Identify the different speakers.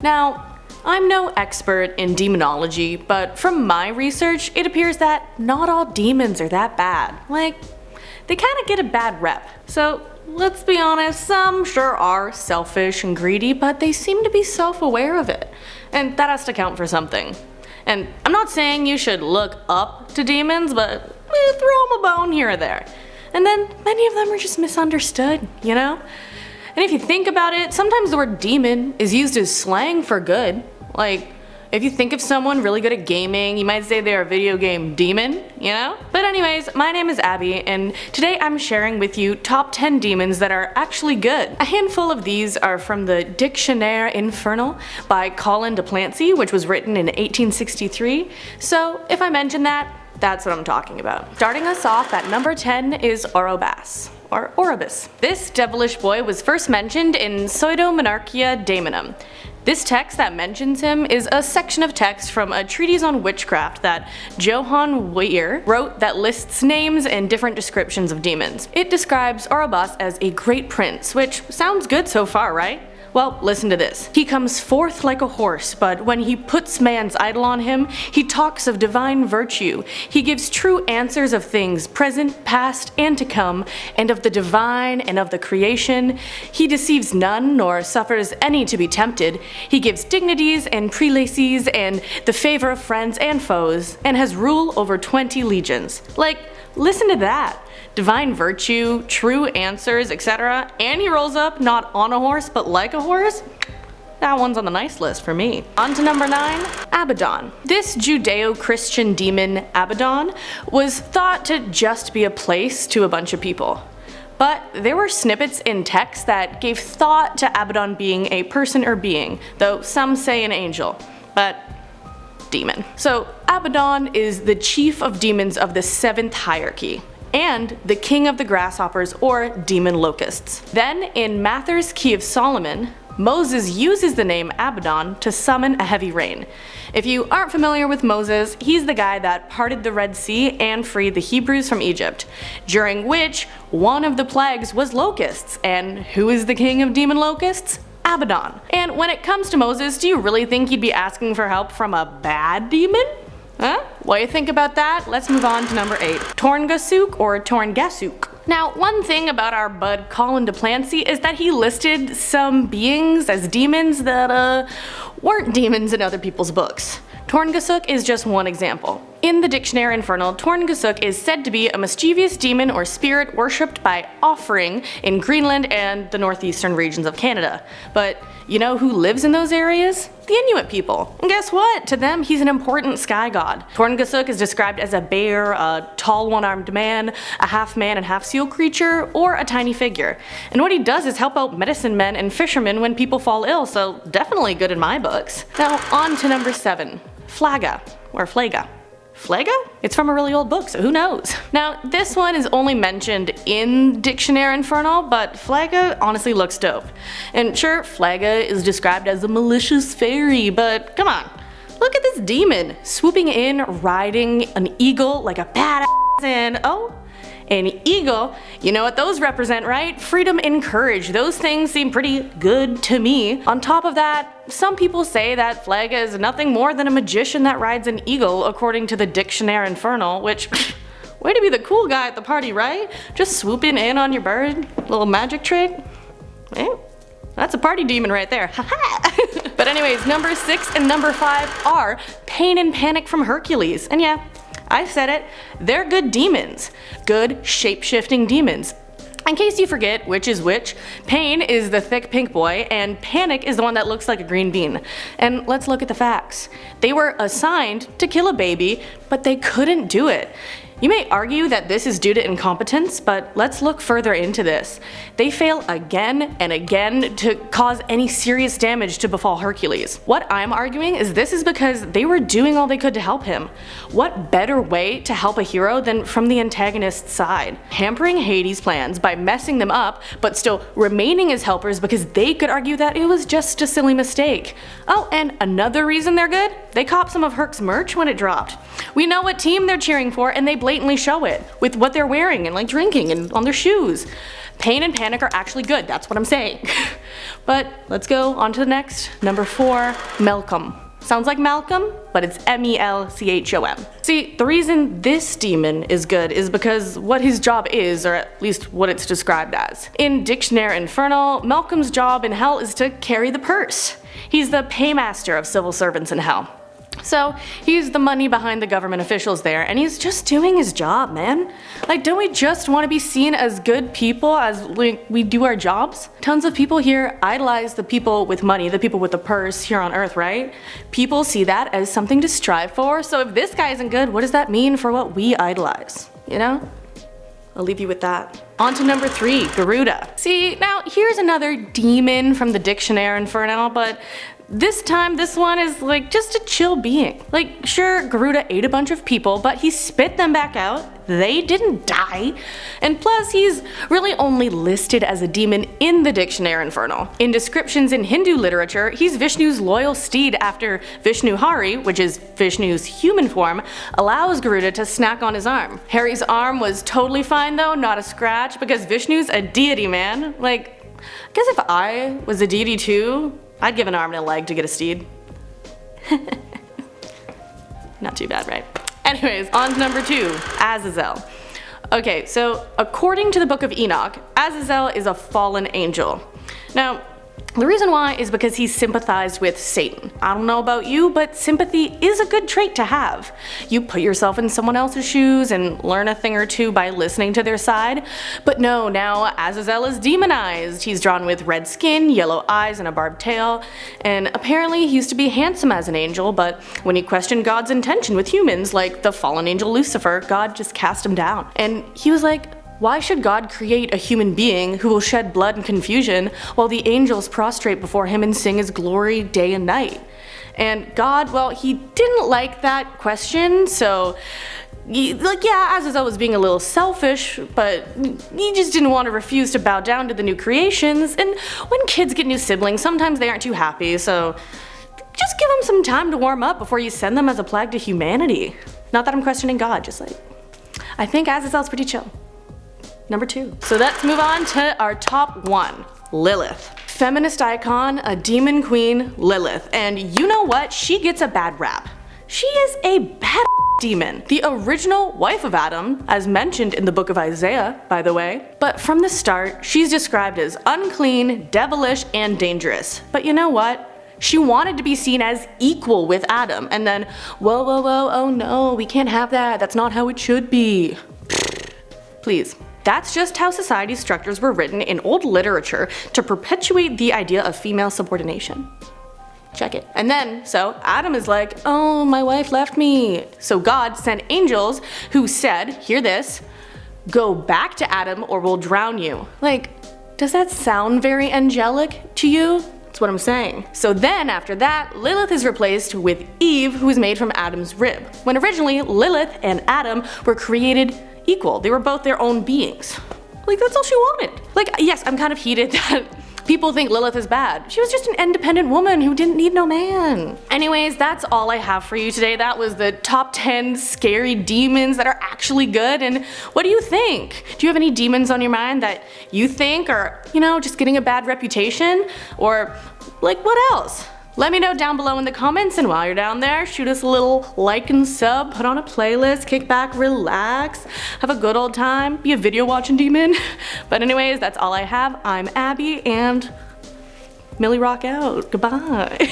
Speaker 1: Now, I'm no expert in demonology, but from my research, it appears that not all demons are that bad. Like, they kinda get a bad rep. So, let's be honest, some sure are selfish and greedy, but they seem to be self-aware of it. And that has to count for something. And I'm not saying you should look up to demons, but throw them a bone here or there. And then many of them are just misunderstood, you know? And if you think about it, sometimes the word demon is used as slang for good. Like, if you think of someone really good at gaming, you might say they're a video game demon, you know? But anyways, my name is Abby, and today I'm sharing with you top 10 demons that are actually good. A handful of these are from the Dictionnaire Infernal by Colin de Plancy, which was written in 1863. So if I mention that, that's what I'm talking about. Starting us off at number 10 is Orbus, or Orbus. This devilish boy was first mentioned in Pseudo-Monarchia Daemonum. This text that mentions him is a section of text from a treatise on witchcraft that Johann Weir wrote that lists names and different descriptions of demons. It describes Orbus as a great prince, which sounds good so far, right? Well, listen to this. He comes forth like a horse, but when he puts man's idol on him, he talks of divine virtue. He gives true answers of things present, past, and to come, and of the divine and of the creation. He deceives none, nor suffers any to be tempted. He gives dignities and prelacies and the favor of friends and foes, and has rule over 20 legions. Like, listen to that. Divine virtue, true answers, etc. And he rolls up not on a horse but like a horse? That one's on the nice list for me. On to number 9, Abaddon. This Judeo-Christian demon, Abaddon, was thought to just be a place to a bunch of people. But there were snippets in text that gave thought to Abaddon being a person or being, though some say an angel. But demon. So Abaddon is the chief of demons of the 7th hierarchy, and the king of the grasshoppers or demon locusts. Then in Mather's Key of Solomon, Moses uses the name Abaddon to summon a heavy rain. If you aren't familiar with Moses, he's the guy that parted the Red Sea and freed the Hebrews from Egypt, during which one of the plagues was locusts. And who is the king of demon locusts? Abaddon. And when it comes to Moses, do you really think he'd be asking for help from a bad demon? Huh? What do you think about that? Let's move on to number 8. Torngasuk or Torngasuk. Now, one thing about our bud Colin de Plancy is that he listed some beings as demons that weren't demons in other people's books. Torngasuk is just one example. In the Dictionary Infernal, Torngasuk is said to be a mischievous demon or spirit worshipped by offering in Greenland and the northeastern regions of Canada. But you know who lives in those areas? The Inuit people. And guess what? To them, he's an important sky god. Torngasuk is described as a bear, a tall one-armed man, a half-man and half-seal creature, or a tiny figure. And what he does is help out medicine men and fishermen when people fall ill, so definitely good in my books. Now on to number 7. Flaga, or Flaga. Flaga? It's from a really old book, so who knows? Now, this one is only mentioned in Dictionary Infernal, but Flaga honestly looks dope. And sure, Flaga is described as a malicious fairy, but come on. Look at this demon, swooping in, riding an eagle like a badass, and oh, an eagle, you know what those represent, right? Freedom and courage. Those things seem pretty good to me. On top of that, some people say that Flaga is nothing more than a magician that rides an eagle according to the Dictionary Infernal, which, way to be the cool guy at the party, right? Just swooping in on your bird, little magic trick. Eh? That's a party demon right there, haha! But anyways, number 6 and number 5 are Pain and Panic from Hercules, and yeah, I said it, they're good demons. Good shape-shifting demons. In case you forget which is which, Pain is the thick pink boy and Panic is the one that looks like a green bean. And let's look at the facts. They were assigned to kill a baby, but they couldn't do it. You may argue that this is due to incompetence, but let's look further into this. They fail again and again to cause any serious damage to befall Hercules. What I'm arguing is this is because they were doing all they could to help him. What better way to help a hero than from the antagonist's side? Hampering Hades' plans by messing them up, but still remaining as helpers because they could argue that it was just a silly mistake. Oh, and another reason they're good? They copped some of Herc's merch when it dropped. We know what team they're cheering for, and they blame blatantly show it with what they're wearing and like drinking and on their shoes. Pain and panic are actually good, that's what I'm saying. But let's go on to the next. Number 4, Malcolm. Sounds like Malcolm, but it's M-E-L-C-H-O-M. See, the reason this demon is good is because what his job is, or at least what it's described as. In Dictionary Infernal, Malcolm's job in hell is to carry the purse. He's the paymaster of civil servants in hell. So he's the money behind the government officials there, and he's just doing his job, man. Like, don't we just want to be seen as good people as we do our jobs? Tons of people here idolize the people with money, the people with the purse here on Earth, right? People see that as something to strive for, so if this guy isn't good, what does that mean for what we idolize, you know? I'll leave you with that. On to number 3, Garuda. See, now here's another demon from the Dictionary Infernal, but this time, this one is like just a chill being. Like, sure, Garuda ate a bunch of people, but he spit them back out. They didn't die. And plus, he's really only listed as a demon in the Dictionary Infernal. In descriptions in Hindu literature, he's Vishnu's loyal steed after Vishnu Hari, which is Vishnu's human form, allows Garuda to snack on his arm. Hari's arm was totally fine though, not a scratch, because Vishnu's a deity, man. Like, I guess if I was a deity too, I'd give an arm and a leg to get a steed. Not too bad, right? Anyways, on to number 2, Azzel. Okay, so according to the Book of Enoch, Azzel is a fallen angel. Now, the reason why is because he sympathized with Satan. I don't know about you, but sympathy is a good trait to have. You put yourself in someone else's shoes and learn a thing or two by listening to their side. But no, now Azzel is demonized. He's drawn with red skin, yellow eyes, and a barbed tail. And apparently he used to be handsome as an angel, but when he questioned God's intention with humans, like the fallen angel Lucifer, God just cast him down. And he was like, why should God create a human being who will shed blood and confusion while the angels prostrate before him and sing his glory day and night? And God, well, he didn't like that question, so yeah, Azzel was being a little selfish, but he just didn't want to refuse to bow down to the new creations. And when kids get new siblings, sometimes they aren't too happy, so just give them some time to warm up before you send them as a plague to humanity. Not that I'm questioning God, just like, I think Azzel's pretty chill. Number 2. So let's move on to our top 1, Lilith. Feminist icon, a demon queen, Lilith. And you know what? She gets a bad rap. She is a bad demon. The original wife of Adam, as mentioned in the book of Isaiah, by the way. But from the start, she's described as unclean, devilish, and dangerous. But you know what? She wanted to be seen as equal with Adam. And then, whoa, oh no, we can't have that. That's not how it should be. Please. That's just how society's structures were written in old literature to perpetuate the idea of female subordination. Check it. And then, so Adam is like, oh, my wife left me. So God sent angels who said, hear this, go back to Adam or we'll drown you. Like, does that sound very angelic to you? That's what I'm saying. So then after that, Lilith is replaced with Eve, who is made from Adam's rib. When originally Lilith and Adam were created equal. They were both their own beings. Like, that's all she wanted. Like, yes, I'm kind of heated that people think Lilith is bad. She was just an independent woman who didn't need no man. Anyways, that's all I have for you today. That was the top 10 scary demons that are actually good. And what do you think? Do you have any demons on your mind that you think are, you know, just getting a bad reputation? Or like, what else? Let me know down below in the comments, and while you're down there, shoot us a little like and sub, put on a playlist, kick back, relax, have a good old time, be a video watching demon. But anyways, that's all I have. I'm Abby, and Millie rock out. Goodbye.